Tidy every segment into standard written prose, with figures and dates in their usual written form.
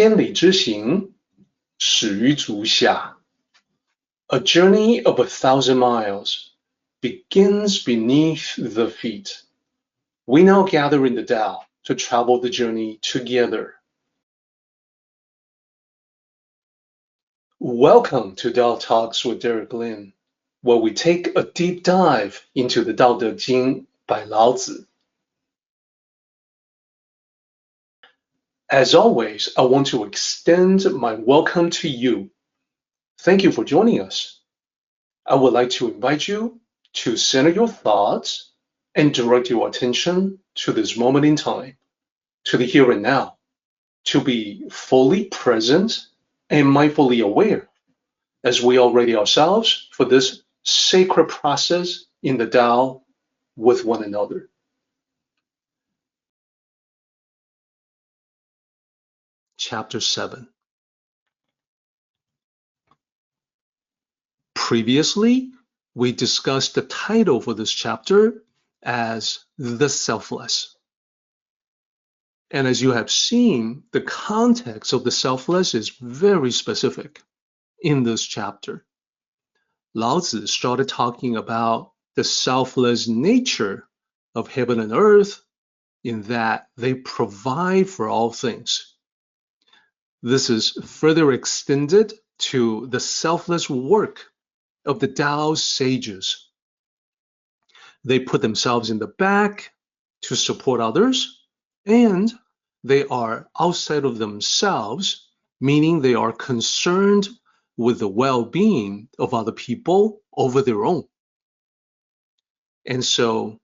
千里之行，始于足下。A journey of 1,000 miles begins beneath the feet. We now gather in the Tao to travel the journey together. Welcome to Tao Talks with Derek Lin, where we take a deep dive into the Tao Te Ching by Lao Tzu. As always, I want to extend my welcome to you. Thank you for joining us. I would like to invite you to center your thoughts and direct your attention to this moment in time, to the here and now, to be fully present and mindfully aware as we are ready ourselves for this sacred process in the Tao with one another. Chapter 7. Previously, we discussed the title for this chapter as The Selfless. And as you have seen, the context of the selfless is very specific in this chapter. Lao Tzu started talking about the selfless nature of heaven and earth in that they provide for all things. This is further extended to the selfless work of the Tao sages. They put themselves in the back to support others, and they are outside of themselves, meaning they are concerned with the well-being of other people over their own. And so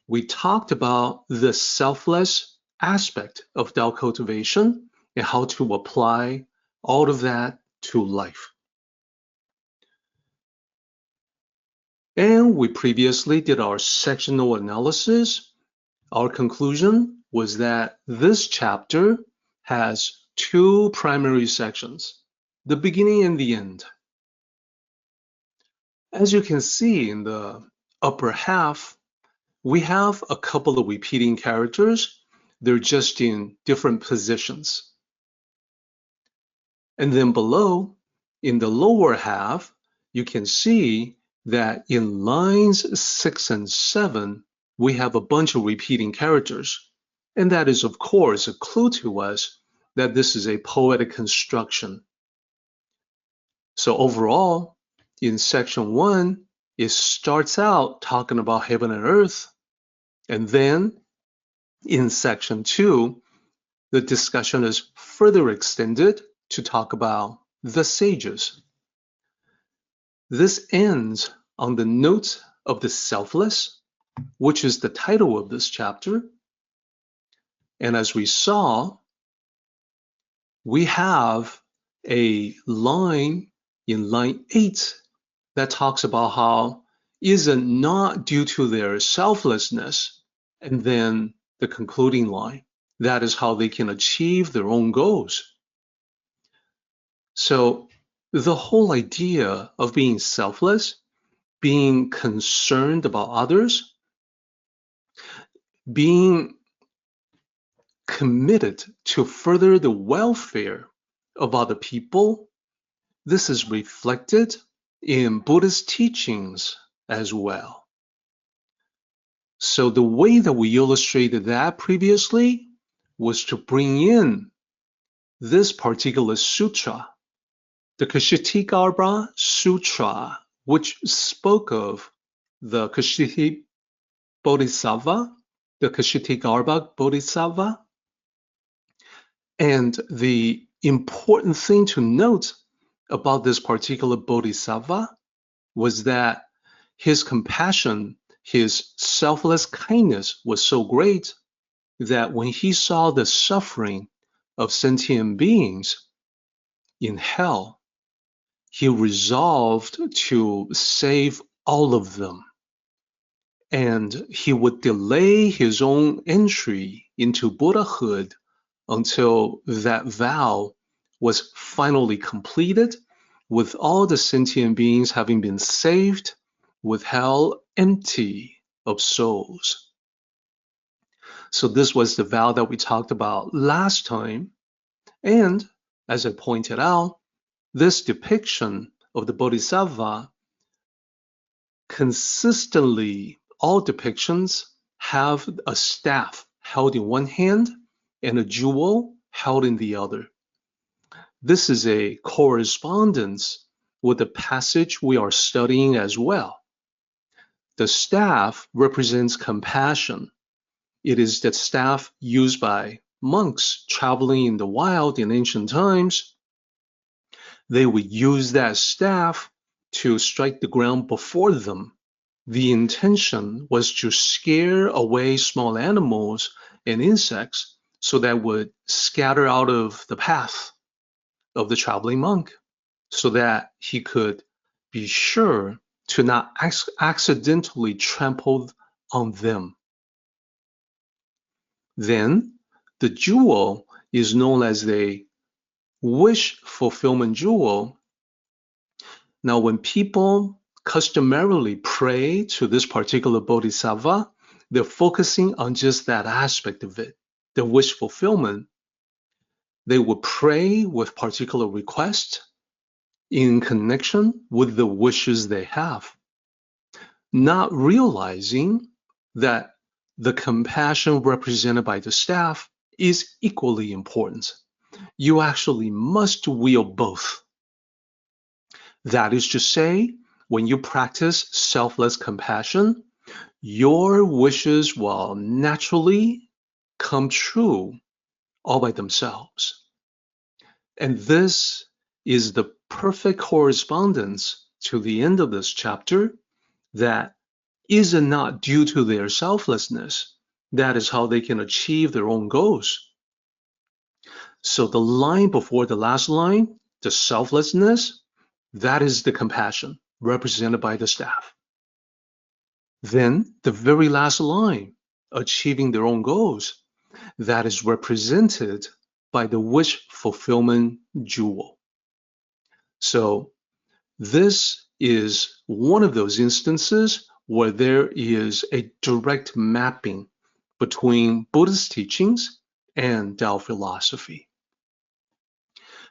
we talked about the selfless aspect of Tao cultivation and how to apply all of that to life. And we previously did our sectional analysis. Our conclusion was that this chapter has two primary sections, the beginning and the end. As you can see in the upper half, we have a couple of repeating characters. They're just in different positions. And then below, in the lower half, you can see that in lines 6 and 7, we have a bunch of repeating characters. And that is, of course, a clue to us that this is a poetic construction. So overall, in section 1, it starts out talking about heaven and earth. And then in section 2, the discussion is further extended to talk about the sages. This ends on the note of the selfless, which is the title of this chapter. And as we saw, we have a line in line 8 that talks about how is it not due to their selflessness, and then the concluding line, that is how they can achieve their own goals. So the whole idea of being selfless, being concerned about others, being committed to further the welfare of other people, this is reflected in Buddhist teachings as well. So the way that we illustrated that previously was to bring in this particular sutra, the Kshitigarbha Sutra, which spoke of the Kshiti Bodhisattva, the Kshitigarbha Bodhisattva. And the important thing to note about this particular Bodhisattva was that his compassion, his selfless kindness was so great that when he saw the suffering of sentient beings in hell, he resolved to save all of them. And he would delay his own entry into Buddhahood until that vow was finally completed, with all the sentient beings having been saved, with hell empty of souls. So this was the vow that we talked about last time. And As I pointed out, this depiction of the Bodhisattva consistently, all depictions have a staff held in one hand and a jewel held in the other. This is a correspondence with the passage we are studying as well. The staff represents compassion. It is the staff used by monks traveling in the wild in ancient times. They would use that staff to strike the ground before them. The intention was to scare away small animals and insects so that would scatter out of the path of the traveling monk, so that he could be sure to not accidentally trample on them. Then the jewel is known as the wish fulfillment jewel. Now, when people customarily pray to this particular bodhisattva, they're focusing on just that aspect of it, the wish fulfillment. They will pray with particular requests in connection with the wishes they have, not realizing that the compassion represented by the staff is equally important. You actually must wield both. That is to say, when you practice selfless compassion, your wishes will naturally come true all by themselves. And this is the perfect correspondence to the end of this chapter, that is it not due to their selflessness, that is how they can achieve their own goals. So the line before the last line, the selflessness, that is the compassion represented by the staff. Then the very last line, achieving their own goals, that is represented by the wish fulfillment jewel. So this is one of those instances where there is a direct mapping between Buddhist teachings and Tao philosophy.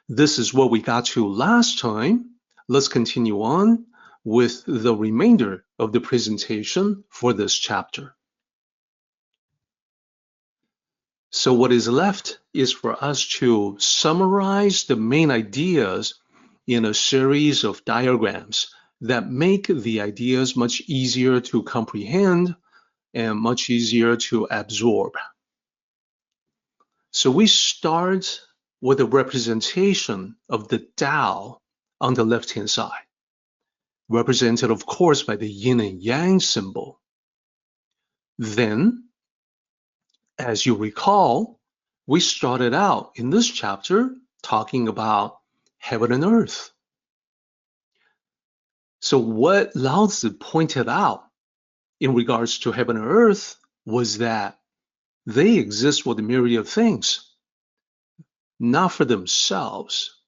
This is what we got to last time. Let's continue on with the remainder of the presentation for this chapter. So what is left is for us to summarize the main ideas in a series of diagrams that make the ideas much easier to comprehend and much easier to absorb. So we start with a representation of the Tao on the left-hand side, represented, of course, by the yin and yang symbol. Then, as you recall, we started out in this chapter talking about heaven and earth. So what Lao Tzu pointed out in regards to heaven and earth was that they exist with a myriad of things, not for themselves.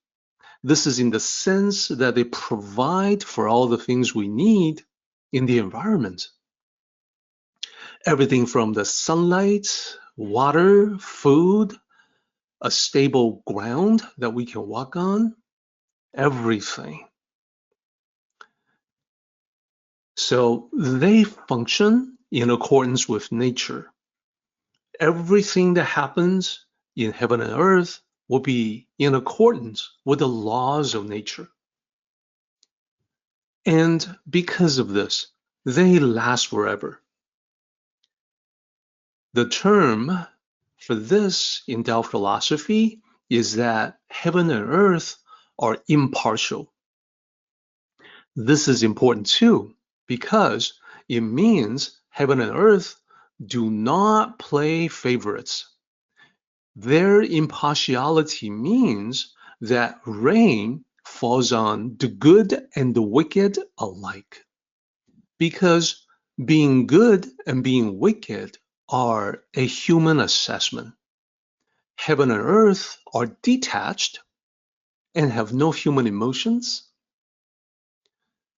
This is in the sense that they provide for all the things we need in the environment. Everything from the sunlight, water, food, a stable ground that we can walk on, everything. So they function in accordance with nature. Everything that happens in heaven and earth will be in accordance with the laws of nature. And because of this, they last forever. The term for this in Tao philosophy is that heaven and earth are impartial. This is important too, because it means heaven and earth do not play favorites. Their impartiality means that rain falls on the good and the wicked alike. Because being good and being wicked are a human assessment. Heaven and earth are detached and have no human emotions.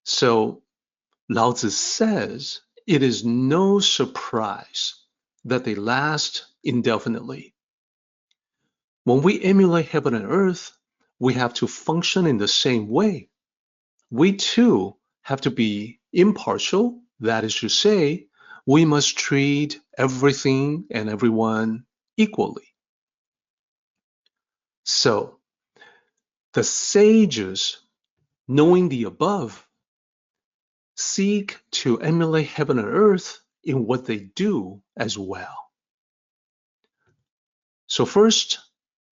So Lao Tzu says it is no surprise that they last indefinitely. When we emulate heaven and earth, we have to function in the same way. We too have to be impartial. That is to say, we must treat everything and everyone equally. So, the sages, knowing the above, seek to emulate heaven and earth in what they do as well. So first,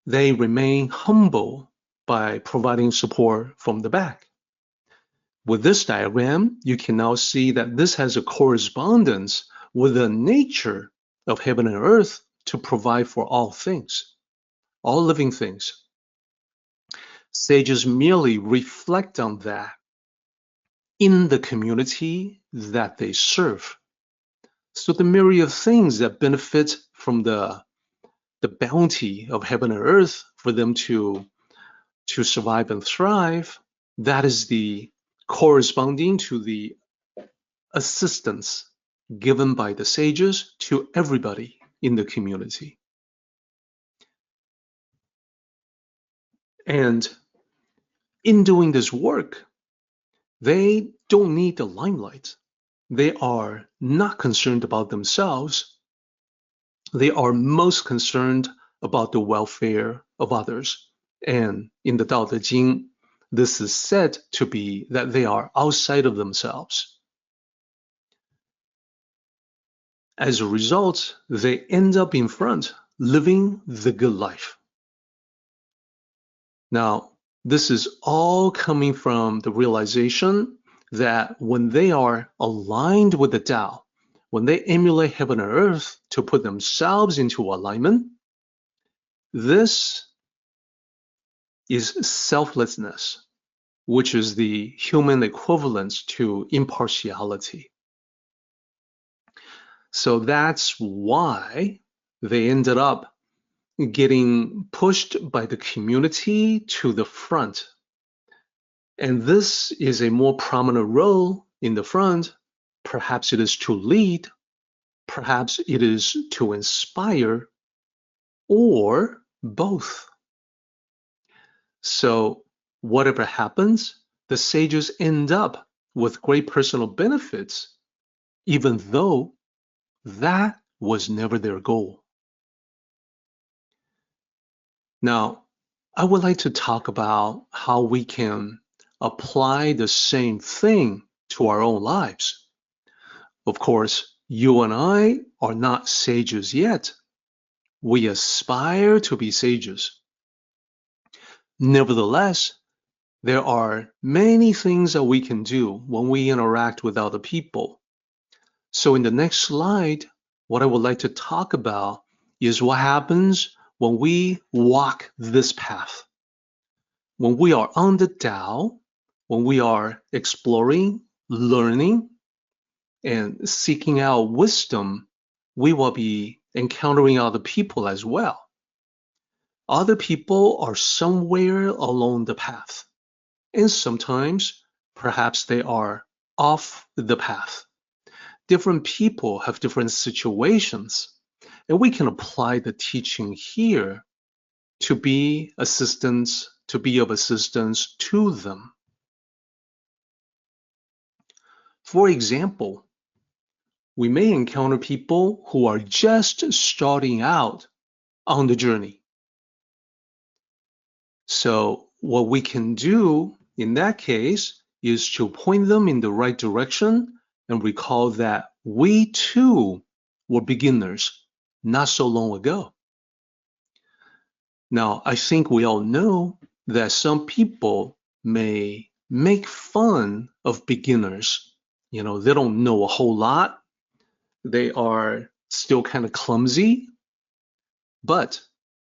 they remain humble by providing support from the back. With this diagram, you can now see that this has a correspondence with the nature of heaven and earth to provide for all things, all living things. Sages merely reflect on that in the community that they serve. So the myriad of things that benefit from the bounty of heaven and earth for them to survive and thrive, that is the corresponding to the assistance given by the sages to everybody in the community. And in doing this work, they don't need the limelight. They are not concerned about themselves. They are most concerned about the welfare of others. And in the Tao Te Ching, this is said to be that they are outside of themselves. As a result, they end up in front, living the good life. Now, this is all coming from the realization that when they are aligned with the Tao, when they emulate heaven and earth to put themselves into alignment, this is selflessness, which is the human equivalent to impartiality. So that's why they ended up getting pushed by the community to the front. And this is a more prominent role in the front. Perhaps it is to lead, perhaps it is to inspire, or both. So whatever happens, the sages end up with great personal benefits, even though that was never their goal. Now, I would like to talk about how we can apply the same thing to our own lives. Of course, you and I are not sages yet. We aspire to be sages. Nevertheless, there are many things that we can do when we interact with other people. So in the next slide, what I would like to talk about is what happens when we walk this path. When we are on the Tao, when we are exploring, learning, and seeking out wisdom, we will be encountering other people as well. Other people are somewhere along the path, and sometimes perhaps they are off the path. Different people have different situations, and we can apply the teaching here to be of assistance to them. For example, we may encounter people who are just starting out on the journey. So what we can do in that case is to point them in the right direction and recall that we too were beginners not so long ago. Now, I think we all know that some people may make fun of beginners. You know, they don't know a whole lot. They are still kind of clumsy. But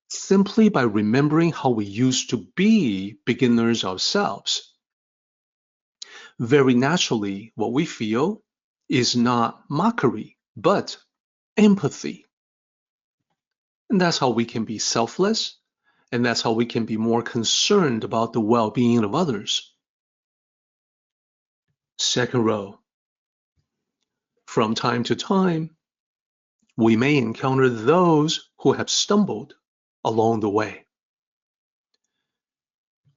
simply by remembering how we used to be beginners ourselves, very naturally, what we feel is not mockery, but empathy. And that's how we can be selfless, and that's how we can be more concerned about the well-being of others. Second row. From time to time, we may encounter those who have stumbled along the way.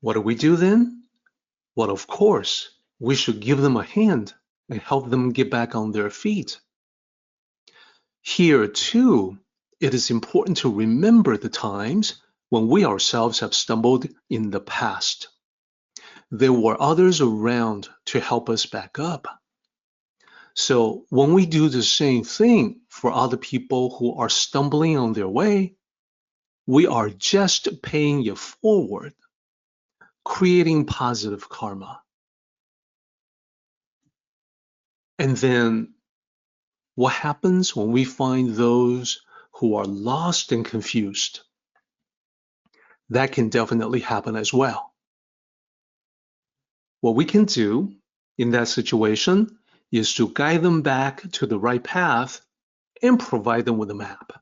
What do we do then? Well, of course, we should give them a hand and help them get back on their feet. Here, too, it is important to remember the times when we ourselves have stumbled in the past. There were others around to help us back up. So when we do the same thing for other people who are stumbling on their way, we are just paying it forward, creating positive karma. And then what happens when we find those who are lost and confused? That can definitely happen as well. What we can do in that situation is to guide them back to the right path and provide them with a map.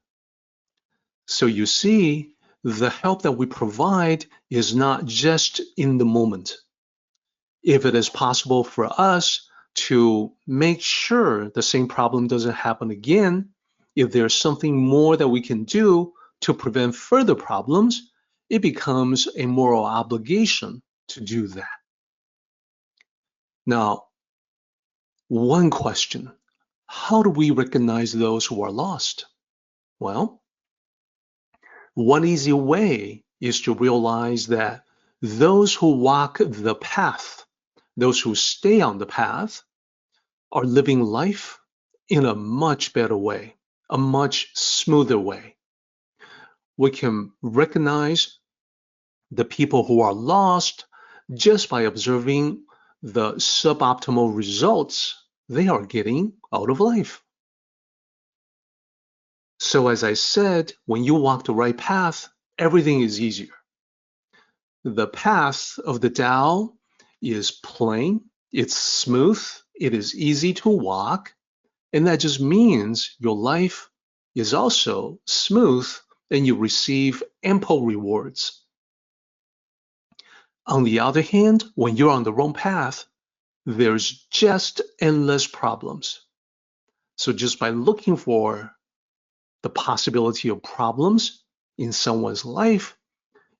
So you see, the help that we provide is not just in the moment. If it is possible for us to make sure the same problem doesn't happen again, if there's something more that we can do to prevent further problems, it becomes a moral obligation to do that. Now, one question, how do we recognize those who are lost? Well, one easy way is to realize that those who walk the path, those who stay on the path, are living life in a much better way, a much smoother way. We can recognize the people who are lost just by observing the suboptimal results they are getting out of life. So as I said, when you walk the right path, everything is easier. The path of the Tao is plain, it's smooth, it is easy to walk, and that just means your life is also smooth and you receive ample rewards. On the other hand, when you're on the wrong path, there's just endless problems. So just by looking for the possibility of problems in someone's life,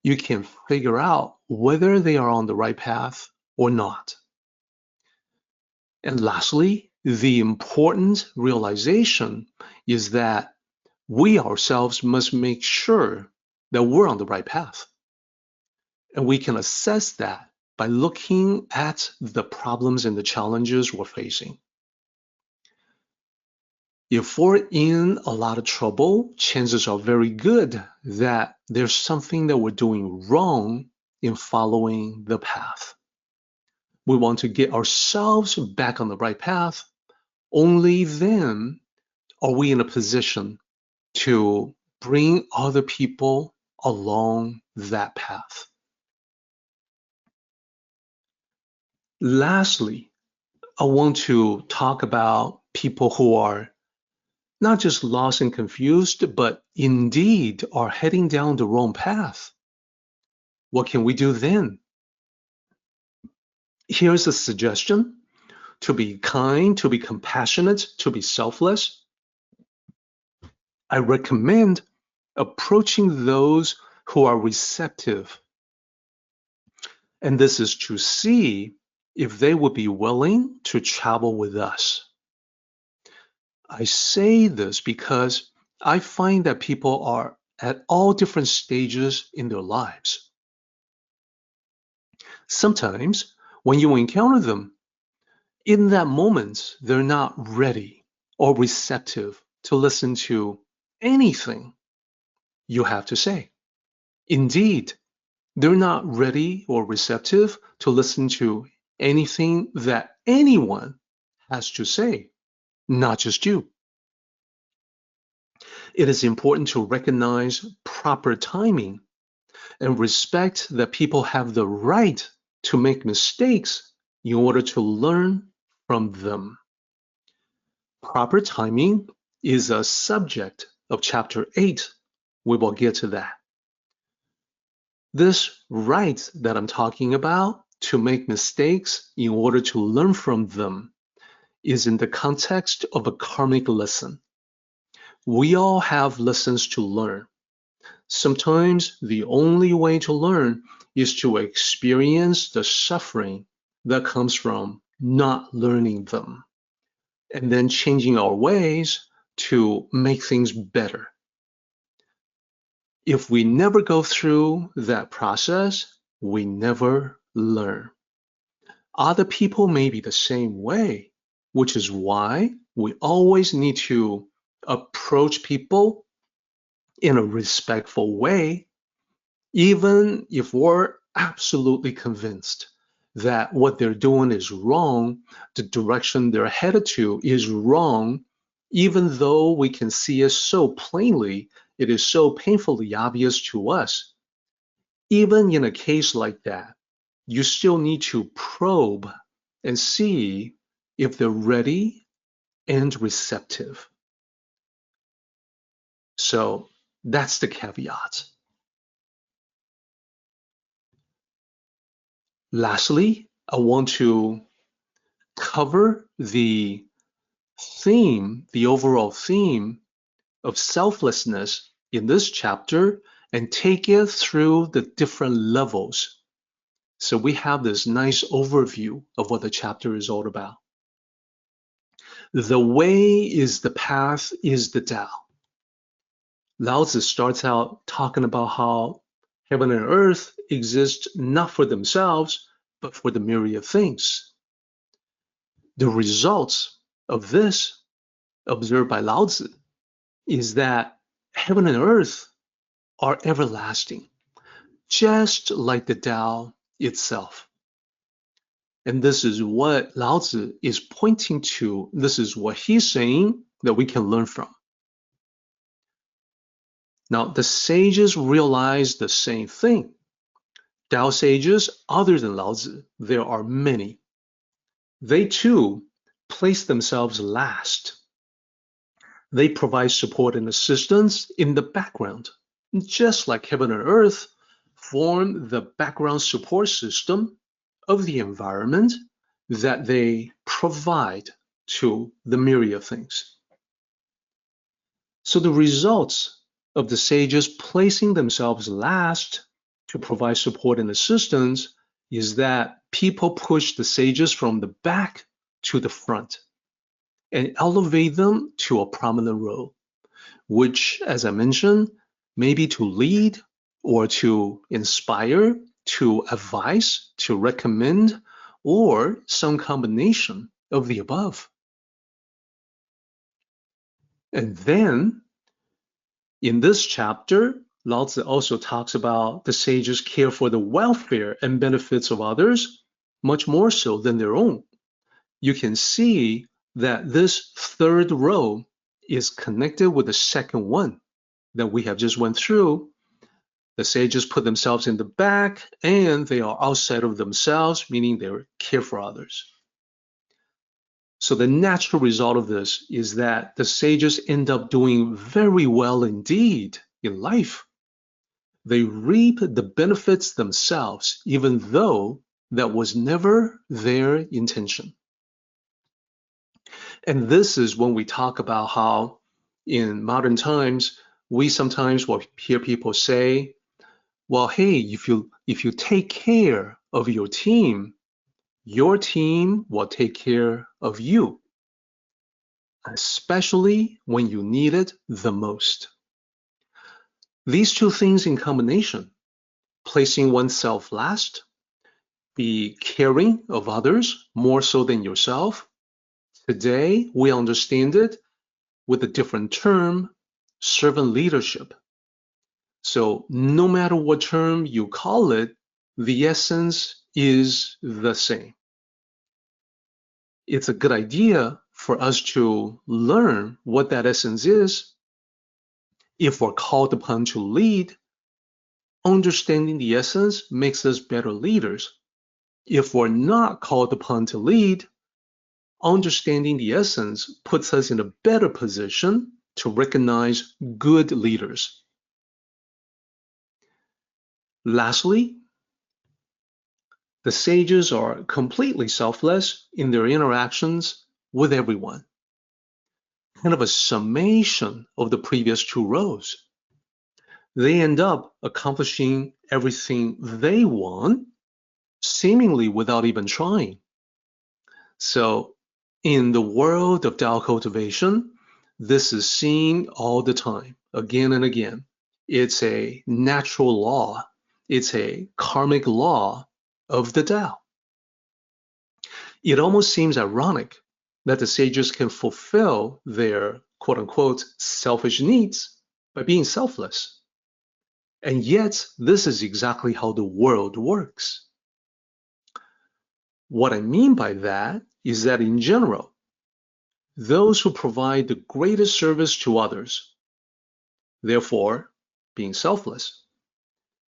you can figure out whether they are on the right path or not. And lastly, the important realization is that we ourselves must make sure that we're on the right path. And we can assess that by looking at the problems and the challenges we're facing. If we're in a lot of trouble, chances are very good that there's something that we're doing wrong in following the path. We want to get ourselves back on the right path. Only then are we in a position to bring other people along that path. Lastly, I want to talk about people who are not just lost and confused, but indeed are heading down the wrong path. What can we do then? Here's a suggestion: to be kind, to be compassionate, to be selfless. I recommend approaching those who are receptive. And this is to see if they would be willing to travel with us. I say this because I find that people are at all different stages in their lives. Sometimes when you encounter them, in that moment, they're not ready or receptive to listen to anything you have to say. Indeed, they're not ready or receptive to listen to anything that anyone has to say, not just you. It is important to recognize proper timing and respect that people have the right to make mistakes in order to learn from them. Proper timing is a subject of chapter 8. We will get to that. This right that I'm talking about, to make mistakes in order to learn from them, is in the context of a karmic lesson. We all have lessons to learn. Sometimes the only way to learn is to experience the suffering that comes from not learning them, and then changing our ways to make things better. If we never go through that process, we never learn. Other people may be the same way, which is why we always need to approach people in a respectful way, even if we're absolutely convinced that what they're doing is wrong, the direction they're headed to is wrong, even though we can see it so plainly, it is so painfully obvious to us. Even in a case like that, you still need to probe and see if they're ready and receptive. So that's the caveat. Lastly, I want to cover the theme, the overall theme of selflessness in this chapter and take it through the different levels. So we have this nice overview of what the chapter is all about. The way is the path is the Tao. Lao Tzu starts out talking about how heaven and earth exist not for themselves, but for the myriad things. The results of this, observed by Lao Tzu, is that heaven and earth are everlasting, just like the Tao itself. And this is what Lao Tzu is pointing to. This is what he's saying that we can learn from. Now, the sages realize the same thing. Tao sages, other than Lao Tzu, there are many. They too place themselves last. They provide support and assistance in the background, just like heaven and earth form the background support system of the environment that they provide to the myriad things. So the results of the sages placing themselves last to provide support and assistance is that people push the sages from the back to the front and elevate them to a prominent role, which, as I mentioned, may be to lead or to inspire, to advise, to recommend, or some combination of the above. And then in this chapter, Lao Tzu also talks about the sages care for the welfare and benefits of others, much more so than their own. You can see that this third row is connected with the second one that we have just went through. The sages put themselves in the back and they are outside of themselves, meaning they care for others. So the natural result of this is that the sages end up doing very well indeed in life. They reap the benefits themselves, even though that was never their intention. And this is when we talk about how in modern times, we sometimes will hear people say, well, hey, if you take care of your team will take care of you, especially when you need it the most. These two things in combination, placing oneself last, be caring of others more so than yourself. Today, we understand it with a different term, servant leadership. So no matter what term you call it, the essence is the same. It's a good idea for us to learn what that essence is. If we're called upon to lead, understanding the essence makes us better leaders. If we're not called upon to lead, understanding the essence puts us in a better position to recognize good leaders. Lastly, the sages are completely selfless in their interactions with everyone. Kind of a summation of the previous two rows. they end up accomplishing everything they want, seemingly without even trying. So, in the world of Tao cultivation, this is seen all the time, again and again. It's a natural law, it's a karmic law of the Tao. It almost seems ironic that the sages can fulfill their quote unquote selfish needs by being selfless. And yet, this is exactly how the world works. What I mean by that is that in general, those who provide the greatest service to others, therefore being selfless,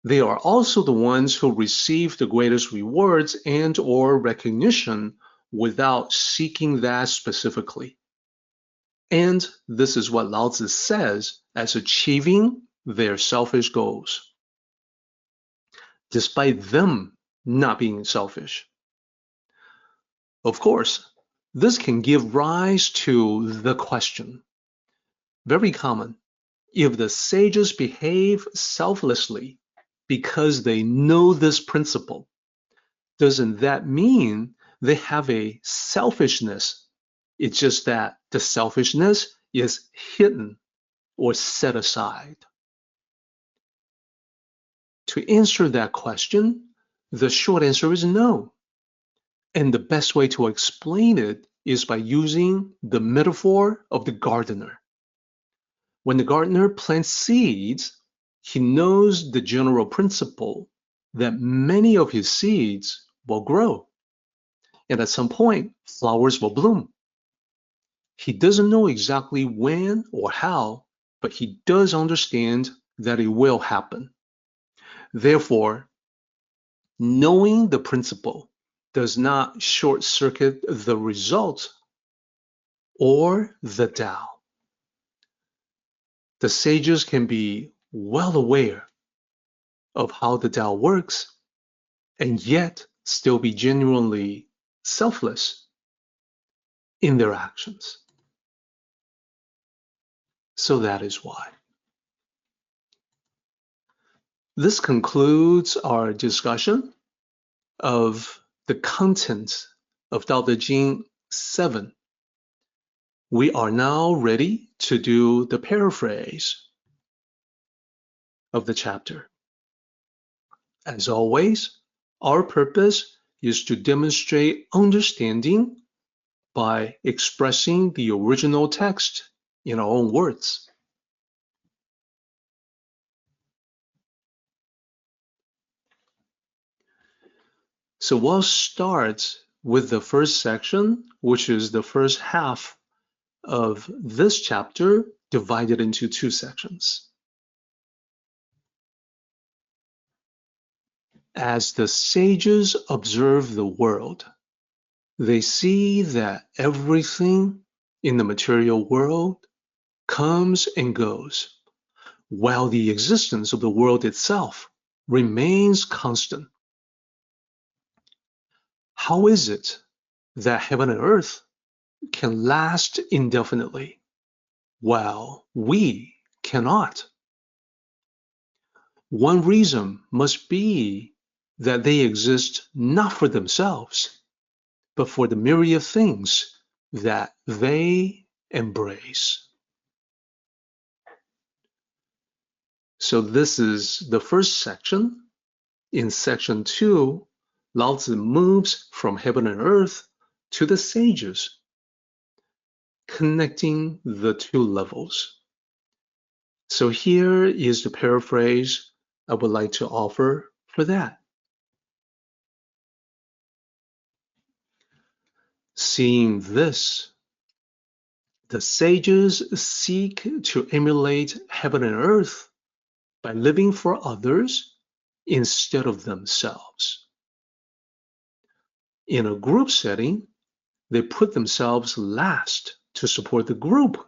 they are also the ones who receive the greatest rewards and or recognition without seeking that specifically. And this is what Lao Tzu says as achieving their selfish goals, despite them not being selfish. Of course, this can give rise to the question, very common, if the sages behave selflessly because they know this principle, doesn't that mean they have a selfishness? It's just that the selfishness is hidden or set aside. To answer that question, the short answer is no. And the best way to explain it is by using the metaphor of the gardener. When the gardener plants seeds, he knows the general principle that many of his seeds will grow, and at some point, flowers will bloom. He doesn't know exactly when or how, but he does understand that it will happen. Therefore, knowing the principle does not short circuit the result or the Tao. The sages can be well aware of how the Tao works and yet still be genuinely selfless in their actions. So that is why. This concludes our discussion of the content of Tao Te Ching 7. We are now ready to do the paraphrase of the chapter. As always, our purpose is to demonstrate understanding by expressing the original text in our own words. So we'll start with the first section, which is the first half of this chapter, divided into two sections. As the sages observe the world, they see that everything in the material world comes and goes, while the existence of the world itself remains constant. How is it that heaven and earth can last indefinitely, while we cannot? One reason must be that they exist not for themselves, but for the myriad things that they embrace. So this is the first section. In section 2, Lao Tzu moves from heaven and earth to the sages, connecting the two levels. So here is the paraphrase I would like to offer for that. Seeing this, the sages seek to emulate heaven and earth by living for others instead of themselves. In a group setting, they put themselves last to support the group.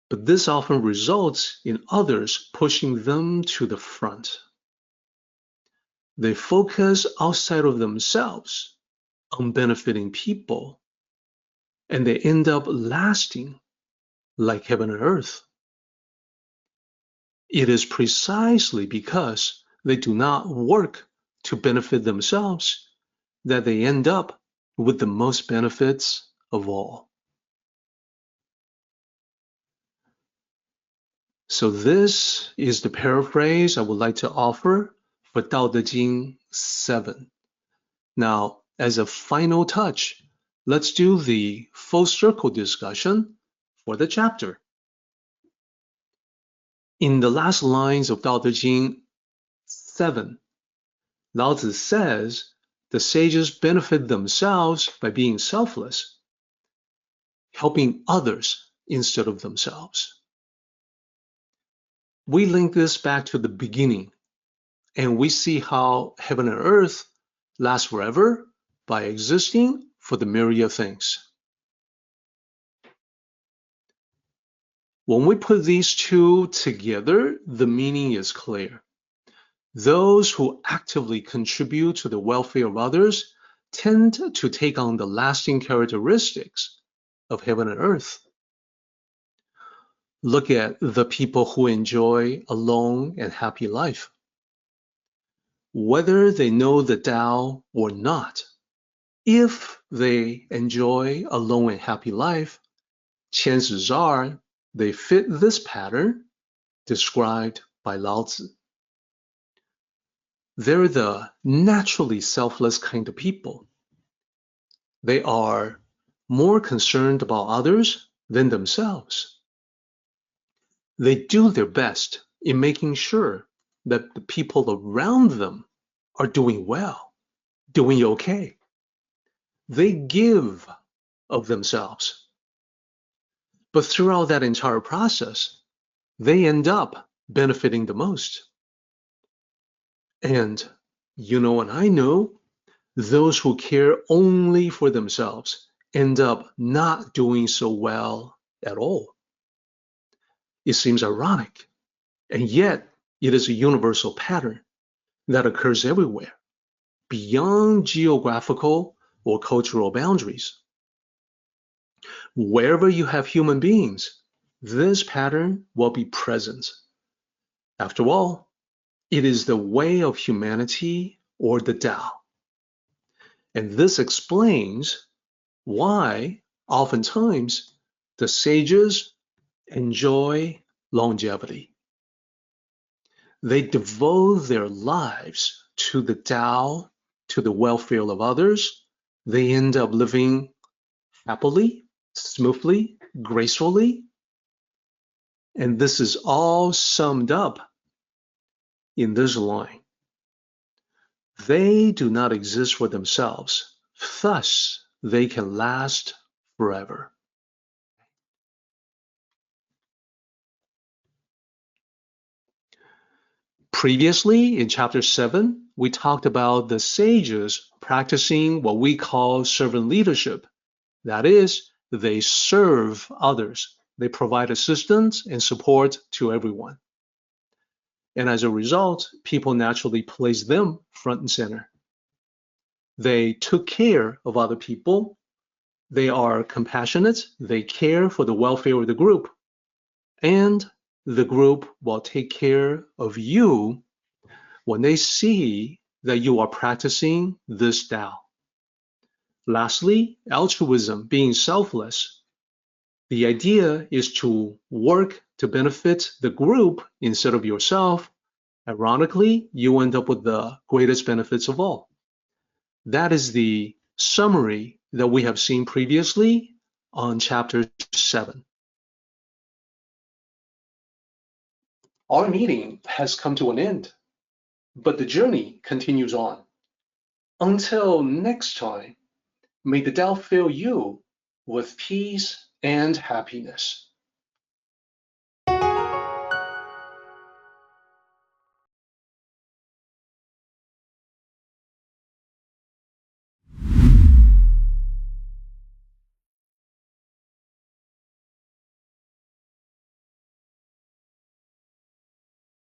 But this often results in others pushing them to the front. They focus outside of themselves on benefiting people, and they end up lasting like heaven and earth. It is precisely because they do not work to benefit themselves that they end up with the most benefits of all. So this is the paraphrase I would like to offer for Tao Te Ching 7. Now, as a final touch, let's do the full circle discussion for the chapter. In the last lines of Tao Te Ching 7, Lao Tzu says the sages benefit themselves by being selfless, helping others instead of themselves. We link this back to the beginning, and we see how heaven and earth last forever by existing for the myriad things. When we put these two together, the meaning is clear. Those who actively contribute to the welfare of others tend to take on the lasting characteristics of heaven and earth. Look at the people who enjoy a long and happy life. Whether they know the Tao or not, if they enjoy a long and happy life, chances are they fit this pattern described by Lao Tzu. They're the naturally selfless kind of people. They are more concerned about others than themselves. They do their best in making sure that the people around them are doing well, doing okay. They give of themselves. But throughout that entire process, they end up benefiting the most. And you know and I know, those who care only for themselves end up not doing so well at all. It seems ironic, and yet it is a universal pattern that occurs everywhere, beyond geographical or cultural boundaries. Wherever you have human beings, this pattern will be present. After all, it is the way of humanity or the Tao. And this explains why oftentimes the sages enjoy longevity. They devote their lives to the Tao, to the welfare of others. They end up living happily, smoothly, gracefully. And this is all summed up in this line. They do not exist for themselves, thus they can last forever. Previously, in chapter 7, we talked about the sages practicing what we call servant leadership. That is, they serve others. They provide assistance and support to everyone. And as a result, people naturally place them front and center. They took care of other people. They are compassionate. They care for the welfare of the group. And the group will take care of you when they see that you are practicing this Tao. Lastly, altruism, being selfless. The idea is to work to benefit the group instead of yourself. Ironically, you end up with the greatest benefits of all. That is the summary that we have seen previously on chapter 7. Our meeting has come to an end, but the journey continues on. Until next time, may the Tao fill you with peace and happiness.